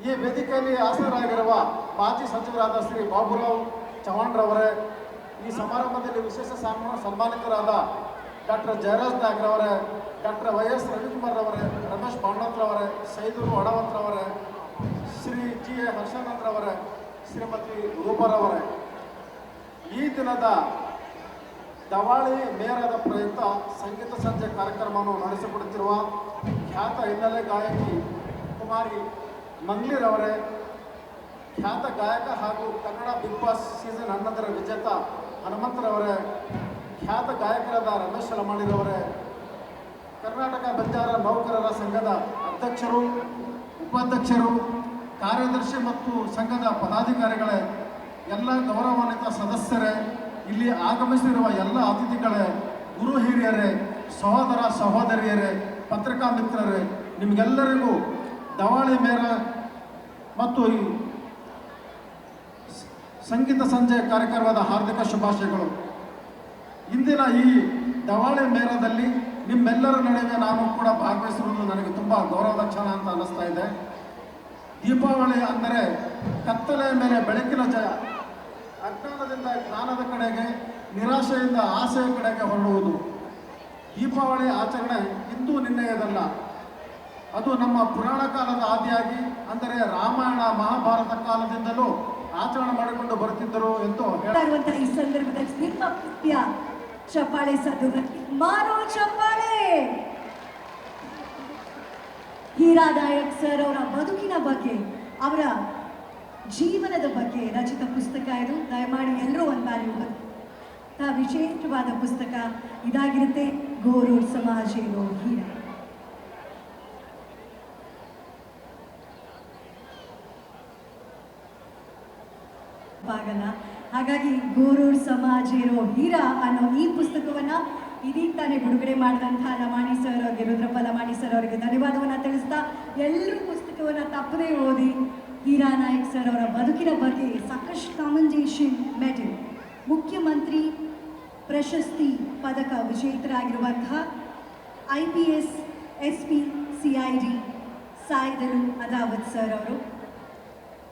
ಈ ವೇದಿಕೆಯಲ್ಲಿ ಆಸನರಾಗಿರುವ ಮಾಜಿ ಸಚಿವರಾದ ಶ್ರೀ ಬಾಬುರಾವ್ ಚವ್ಹಾಣ್ರವರೇ, ಈ ಸಮಾರಂಭದಲ್ಲಿ ವಿಶೇಷ ಸನ್ಮಾನಿತರಾದ ಡಾಕ್ಟರ್ ಜಯರಾಜ್ ನಾಯ್ಕರವರೇ, ಡಾಕ್ಟರ್ YS ರವಿಕುಮಾರ್ ಅವರೇ, ರಮೇಶ್ ಪಾಂಡವತ್ರವರೇ, ಸೈದೂರು ವಡವಂತ್ರವರೇ, ಶ್ರೀ GA ಹರ್ಷಾನಂದ್ರವರೇ, ಶ್ರೀಮತಿ ರೂಪರವರೇ, ಈ ದಿನದ ದವಾಳಿ ಮೇಳದ ಪ್ರಯುಕ್ತ ಸಂಗೀತ ಸಂಜೆ ಕಾರ್ಯಕ್ರಮವನ್ನು ನಡೆಸಿಕೊಡುತ್ತಿರುವ ಖ್ಯಾತ ಹಿನ್ನೆಲೆ ಗಾಯಕಿ ಕುಮಾರಿ ಮಂಗ್ಲಿರವರೇ, ಖ್ಯಾತ ಗಾಯಕ ಹಾಗೂ ಕನ್ನಡ ಬಿಗ್ ಬಾಸ್ ಸೀಸನ್ 11ರ ವಿಜೇತ ಹನುಮಂತರವರೇ, ಖ್ಯಾತ ಗಾಯಕರಾದ ರಮೇಶ್ ಲಮಾಣಿರವರೇ, ಕರ್ನಾಟಕ ಬಂಜಾರ ನೌಕರರ ಸಂಘದ ಅಧ್ಯಕ್ಷರು, ಉಪಾಧ್ಯಕ್ಷರು, ಕಾರ್ಯದರ್ಶಿ ಮತ್ತು ಸಂಘದ ಪದಾಧಿಕಾರಿಗಳೇ, ಎಲ್ಲ ಗೌರವಾನ್ವಿತ ಸದಸ್ಯರೇ, ಇಲ್ಲಿ ಆಗಮಿಸಿರುವ ಎಲ್ಲ ಅತಿಥಿಗಳೇ, ಗುರು ಹಿರಿಯರೇ, ಸಹೋದರ ಸಹೋದರಿಯರೇ, ಪತ್ರಿಕಾ ಮಿತ್ರರೇ, ನಿಮಗೆಲ್ಲರಿಗೂ ದವಾಳಿ ಮೇಳ ಮತ್ತು ಈ ಸಂಗೀತ ಸಂಜೆ ಕಾರ್ಯಕ್ರಮದ ಹಾರ್ದಿಕ ಶುಭಾಶಯಗಳು. ಇಂದಿನ ಈ ದವಾಳಿ ಮೇಳದಲ್ಲಿ ನಿಮ್ಮೆಲ್ಲರ ನಡುವೆ ನಾನು ಕೂಡ ಭಾಗವಹಿಸಿರುವುದು ನನಗೆ ತುಂಬ ಗೌರವದ ಕ್ಷಣ ಅಂತ ಅನ್ನಿಸ್ತಾ ಇದೆ. ದೀಪಾವಳಿ ಅಂದರೆ ಕತ್ತಲೆಯ ಮೇಲೆ ಬೆಳಕಿನ ಜಯ, ಅಜ್ಞಾನದಿಂದ ಜ್ಞಾನದ ಕಡೆಗೆ, ನಿರಾಶೆಯಿಂದ ಆಸೆಯ ಕಡೆಗೆ ಹೊರಡುವುದು. ದೀಪಾವಳಿ ಆಚರಣೆ ಇಂದು ನಿನ್ನೆಯದಲ್ಲ, ಅದು ನಮ್ಮ ಪುರಾಣ ಕಾಲದ ಆದಿಯಾಗಿ, ಅಂದರೆ ರಾಮಾಯಣ ಮಹಾಭಾರತ ಕಾಲದಿಂದಲೂ ಆಚರಣೆ ಮಾಡಿಕೊಂಡು ಬರುತ್ತಿದ್ದರು ಎಂದು ಇರುವಂತಹ ಈ ಸಂದರ್ಭದಲ್ಲಿ ನಿಮ್ಮ ಪ್ರೀತಿಯ ಚಪ್ಪಾಳೆ ಸದ್ದು ಮಾರೋ ಚಪ್ಪಾಳೆ. ಹೀರಾ ನಾಯಕ್ ಸರ್ ಅವರ ಬದುಕಿನ ಬಗ್ಗೆ, ಅವರ ಜೀವನದ ಬಗ್ಗೆ ರಚಿತ ಪುಸ್ತಕ ಇದು. ದಯಮಾಡಿ ಎಲ್ಲರೂ ಒಂದು ಬಾರಿ ವಿಶೇಷವಾದ ಪುಸ್ತಕ ಇದಾಗಿರುತ್ತೆ. ಗೋರೂರ್ ಸಮಾಜೇನೋ ಹೀರಾ. ಆಗಲ್ಲ. ಹಾಗಾಗಿ ಗೋರೂರ್ ಸಮಾಜೇನೋ ಹೀರಾ ಅನ್ನೋ ಈ ಪುಸ್ತಕವನ್ನ ಇದೀಗ ತಾನೇ ಬಿಡುಗಡೆ ಮಾಡಿದಂತಹ ಲಮಾಣಿ ಸರ್ ಅವರಿಗೆ, ರುದ್ರಪ್ಪ ಲಮಾಣಿ ಸರ್ ಅವರಿಗೆ ಧನ್ಯವಾದವನ್ನು ತಿಳಿಸ್ತಾ, ಎಲ್ಲರೂ ಪುಸ್ತಕವನ್ನು ತಪ್ಪದೇ ಓದಿ. ಹೀರಾ ನಾಯಕ್ ಸರ್ ಅವರ ಬದುಕಿನ ಬಗ್ಗೆ ಸಾಕಷ್ಟು ಕಾಮೆಂಡೇಷನ್ ಮೆಡಲ್, ಮುಖ್ಯಮಂತ್ರಿ ಪ್ರಶಸ್ತಿ ಪದಕ ವಿಜೇತರಾಗಿರುವಂತಹ IPS SP CID ಸಾಯಿದರು ಅದಾವತ್ ಸರ್ ಅವರು,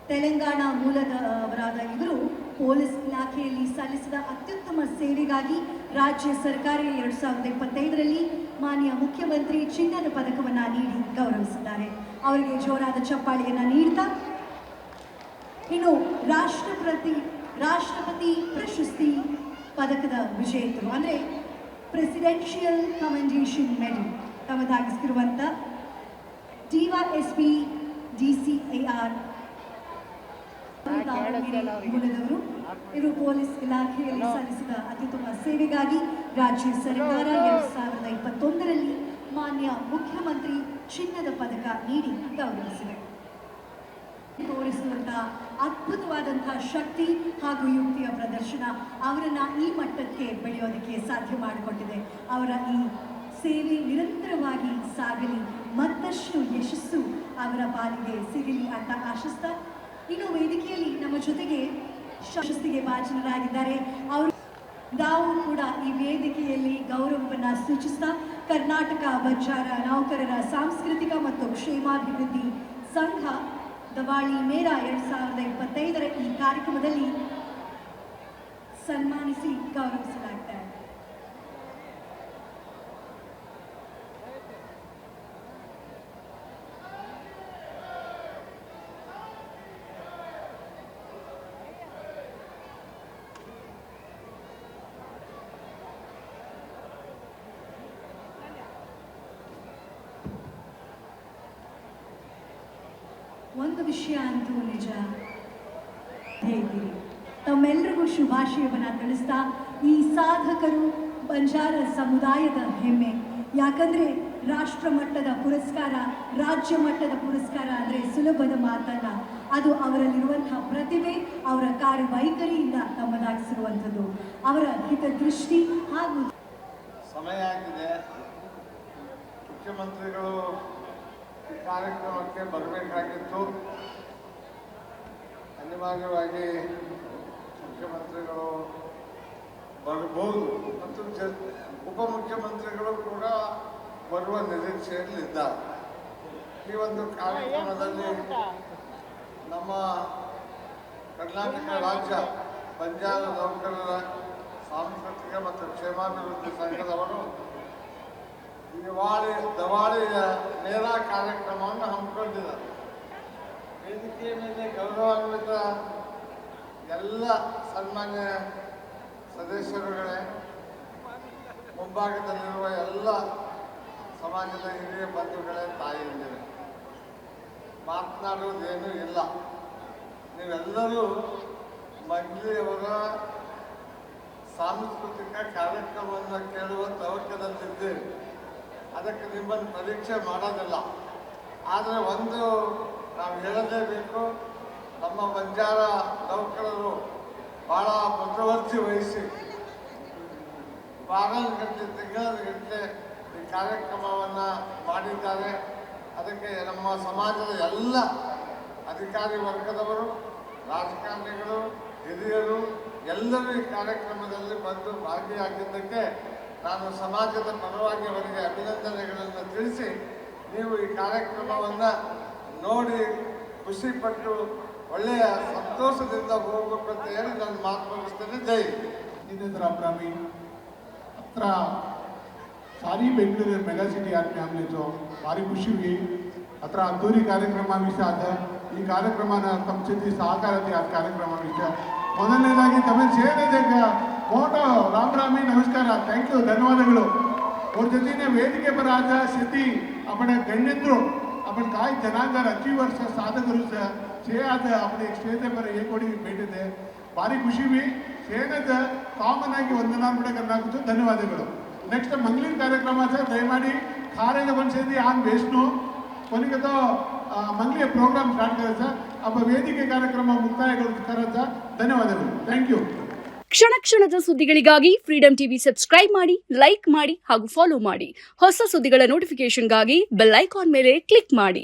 ತೆಲಂಗಾಣ ಮೂಲದವರಾದ ಇವರು ಪೊಲೀಸ್ ಇಲಾಖೆಯಲ್ಲಿ ಸಲ್ಲಿಸಿದ ಅತ್ಯುತ್ತಮ ಸೇವೆಗಾಗಿ ರಾಜ್ಯ ಸರ್ಕಾರ 2025ರಲ್ಲಿ ಮಾನ್ಯ ಮುಖ್ಯಮಂತ್ರಿ ಚಿನ್ನದ ಪದಕವನ್ನು ನೀಡಿ ಗೌರವಿಸಿದ್ದಾರೆ. ಅವರಿಗೆ ಜೋರಾದ ಚಪ್ಪಾಳೆಯನ್ನು ನೀಡ್ತಾ, ಇನ್ನು ರಾಷ್ಟ್ರಪತಿ ಪ್ರಶಸ್ತಿ ಪದಕದ ವಿಜೇತರು ಅಂದರೆ ಪ್ರೆಸಿಡೆನ್ಷಿಯಲ್ ಕಮೆಂಡೇಷನ್ ಮೆಡಲ್ ತಮ್ಮದಾಗಿಸಿರುವಂಥ DYSP DCAR ಮೂಲದವರು. ಇವರು ಪೊಲೀಸ್ ಇಲಾಖೆಯಲ್ಲಿ ಸಲ್ಲಿಸಿದ ಅತ್ಯುತ್ತಮ ಸೇವೆಗಾಗಿ ರಾಜ್ಯ ಸರ್ಕಾರ 2021ರಲ್ಲಿ ಮಾನ್ಯ ಮುಖ್ಯಮಂತ್ರಿ ಚಿನ್ನದ ಪದಕ ನೀಡಿ ಗೌರವಿಸಿದೆ. ತೋರಿಸುವಂತಹ ಅದ್ಭುತವಾದಂತಹ ಶಕ್ತಿ ಹಾಗೂ ಯುಕ್ತಿಯ ಪ್ರದರ್ಶನ ಅವರನ್ನ ಈ ಮಟ್ಟಕ್ಕೆ ಬೆಳೆಯೋದಕ್ಕೆ ಸಾಧ್ಯ ಮಾಡಿಕೊಟ್ಟಿದೆ. ಅವರ ಈ ಸೇವೆ ನಿರಂತರವಾಗಿ ಸಾಗಲಿ, ಮತ್ತಷ್ಟು ಯಶಸ್ಸು ಅವರ ಪಾಲಿಗೆ ಸಿಗಲಿ ಅಂತ ಆಶಿಸ್ತಾ, ಇನ್ನು ವೇದಿಕೆಯಲ್ಲಿ ನಮ್ಮ ಜೊತೆಗೆ ಪ್ರಶಸ್ತಿಗೆ ಭಾಜನರಾಗಿದ್ದಾರೆ. ಅವರು ನಾವು ಕೂಡ ಈ ವೇದಿಕೆಯಲ್ಲಿ ಗೌರವವನ್ನು ಸೂಚಿಸ್ತಾ ಕರ್ನಾಟಕ ಬಂಜಾರ ನೌಕರರ ಸಾಂಸ್ಕೃತಿಕ ಮತ್ತು ಕ್ಷೇಮಾಭಿವೃದ್ಧಿ ಸಂಘ ದವಾಳಿ ಮೇಳ 2025 ಈ ಕಾರ್ಯಕ್ರಮದಲ್ಲಿ ಸನ್ಮಾನಿಸಿ ಗೌರವಿಸಲಾಗಿದೆ. ಒಂದು ವಿಷಯ ಅಂತೂ ನಿಜ, ಹೇಗಿರಿ ತಮ್ಮೆಲ್ಲರಿಗೂ ಶುಭಾಶಯವನ್ನು ತಿಳಿಸ್ತಾ, ಈ ಸಾಧಕರು ಬಂಜಾರ ಸಮುದಾಯದ ಹೆಮ್ಮೆ. ಯಾಕಂದರೆ ರಾಷ್ಟ್ರ ಮಟ್ಟದ ಪುರಸ್ಕಾರ, ರಾಜ್ಯ ಮಟ್ಟದ ಪುರಸ್ಕಾರ ಅಂದರೆ ಸುಲಭದ ಮಾತಲ್ಲ. ಅದು ಅವರಲ್ಲಿರುವಂತಹ ಪ್ರತಿಭೆ, ಅವರ ಕಾರ್ಯವೈಖರಿಯಿಂದ ತಮ್ಮದಾಗಿಸಿರುವಂಥದ್ದು, ಅವರ ಹಿತದೃಷ್ಟಿ ಹಾಗೂ ಸಮಯ ಆಗಿದೆ. ಮುಖ್ಯಮಂತ್ರಿಗಳು ಈ ಕಾರ್ಯಕ್ರಮಕ್ಕೆ ಬರಬೇಕಾಗಿತ್ತು. ಅನಿವಾರ್ಯವಾಗಿ ಮುಖ್ಯಮಂತ್ರಿಗಳು ಬರ್ಬೋದು ಮತ್ತು ಉಪಮುಖ್ಯಮಂತ್ರಿಗಳು ಕೂಡ ಬರುವ ನಿರೀಕ್ಷೆಯಲ್ಲಿದ್ದಾರೆ. ಈ ಒಂದು ಕಾರ್ಯಕ್ರಮದಲ್ಲಿ ನಮ್ಮ ಕರ್ನಾಟಕ ರಾಜ್ಯ ಬಂಜಾರ ನೌಕರರ ಸಾಂಸ್ಕೃತಿಕ ಮತ್ತು ಕ್ಷೇಮಾಭಿವೃದ್ಧಿ ಸಂಘದವರು ದವಾಳಿಯ ಮೇಳ ಕಾರ್ಯಕ್ರಮವನ್ನು ಹಮ್ಮಿಕೊಂಡಿದ್ದಾರೆ. ವೇದಿಕೆಯ ಮೇಲೆ ಗೌರವಾನ್ವಿತ ಎಲ್ಲ ಸನ್ಮಾನ್ಯ ಸದಸ್ಯರುಗಳೇ, ಮುಂಭಾಗದಲ್ಲಿರುವ ಎಲ್ಲ ಸಮಾಜದ ಹಿರಿಯ ಬಂಧುಗಳೇ, ತಾಯಿಯಂದಿರೇ, ಮಾತನಾಡುವುದೇನೂ ಇಲ್ಲ. ನೀವೆಲ್ಲರೂ ಮಂಗ್ಲಿಯವರ ಸಾಂಸ್ಕೃತಿಕ ಕಾರ್ಯಕ್ರಮವನ್ನು ಕೇಳುವ ತವಕದಲ್ಲಿದ್ದೀರಿ. ಅದಕ್ಕೆ ನಿಮ್ಮನ್ನು ಪರೀಕ್ಷೆ ಮಾಡೋದಿಲ್ಲ. ಆದರೆ ಒಂದು ನಾವು ಹೇಳಲೇಬೇಕು, ನಮ್ಮ ಬಂಜಾರ ನೌಕರರು ಭಾಳ ಮುತುವರ್ಜಿ ವಹಿಸಿ ವಾರಗಟ್ಟಲೆ ತಿಂಗಳಗಟ್ಟಲೆ ಈ ಕಾರ್ಯಕ್ರಮವನ್ನು ಮಾಡಿದ್ದಾರೆ. ಅದಕ್ಕೆ ನಮ್ಮ ಸಮಾಜದ ಎಲ್ಲ ಅಧಿಕಾರಿ ವರ್ಗದವರು, ರಾಜಕಾರಣಿಗಳು, ಹಿರಿಯರು ಎಲ್ಲರೂ ಈ ಕಾರ್ಯಕ್ರಮದಲ್ಲಿ ಬಂದು ಭಾಗಿಯಾಗಿದ್ದಕ್ಕೆ ನಾನು ಸಮಾಜದ ಪರವಾಗಿ ಅವರಿಗೆ ಅಭಿನಂದನೆಗಳನ್ನು ತಿಳಿಸಿ, ನೀವು ಈ ಕಾರ್ಯಕ್ರಮವನ್ನು ನೋಡಿ ಖುಷಿಪಟ್ಟು ಒಳ್ಳೆಯ ಸಂತೋಷದಿಂದ ಹೋಗಬೇಕು ಅಂತ ಹೇಳಿ ನಾನು ಮಾತು ಮುಗಿಸ್ತೇನೆ. ಜೈ जितेंद्र अब्रामी अत्र सारी बेंगळूर मेगा सिटी आत्मे आमले जो भारी खुशी हुई. अत्र अद्धूरी कार्यक्रम विषय आता. ಈ ಕಾರ್ಯಕ್ರಮನ ತಮ್ಮ ಜೊತೆ ಸಹಕಾರತೆ ಆ ಕಾರ್ಯಕ್ರಮ ವಿಷಯ ಮೊದಲನೇದಾಗಿ ತಮ್ಮ ಸೇನೆದಾಗ ಫೋಟೋ ರಾಮರಾಮಿ ನಮಸ್ಕಾರ, ಥ್ಯಾಂಕ್ ಯು, ಧನ್ಯವಾದಗಳು. ಅವ್ರ ಜೊತೆನೆ ವೇದಿಕೆ पर आज शेती आपण गण्यंद्रो आपण काय जनांगार अचीवर्स साधकರು छे आज आपण एक स्टेज पर एक कोटी भेटिದೆ. ಭಾರಿ ಖುಷಿ हुई. ಸೇನೆದ ಕಾಮನ್ ಆಗಿ ವಂದನಾ ಮಾಡಕನ್ನಾಗುತ್ತು. ಧನ್ಯವಾದಗಳು. ನೆಕ್ಸ್ಟ್ ಮಂಗಲಿನ ಕಾರ್ಯಕ್ರಮಾचा ದಯಮಾಡಿ खारेला बनसेदी आन वेष्णू कोणी तो मंगली प्रोग्राम स्टार्ट करायचा. आपण ವೇದಿಕೆ ಕಾರ್ಯಕ್ರಮ ಮುಕ್ತಾಯಗೊಳಿಸಲಾಗುತ್ತದೆ. ಧನ್ಯವಾದಗಳು. Thank you. ಕ್ಷಣ ಕ್ಷಣದ ಸುದ್ದಿಗಳಿಗಾಗಿ ಫ್ರೀಡಂ ಟಿವಿ ಸಬ್ಸ್ಕ್ರೈಬ್ ಮಾಡಿ, ಲೈಕ್ ಮಾಡಿ ಹಾಗೂ ಫಾಲೋ ಮಾಡಿ. ಹೊಸ ಸುದ್ದಿಗಳ ನೋಟಿಫಿಕೇಶನ್ಗಾಗಿ ಬೆಲ್ ಐಕಾನ್ ಮೇಲೆ ಕ್ಲಿಕ್ ಮಾಡಿ.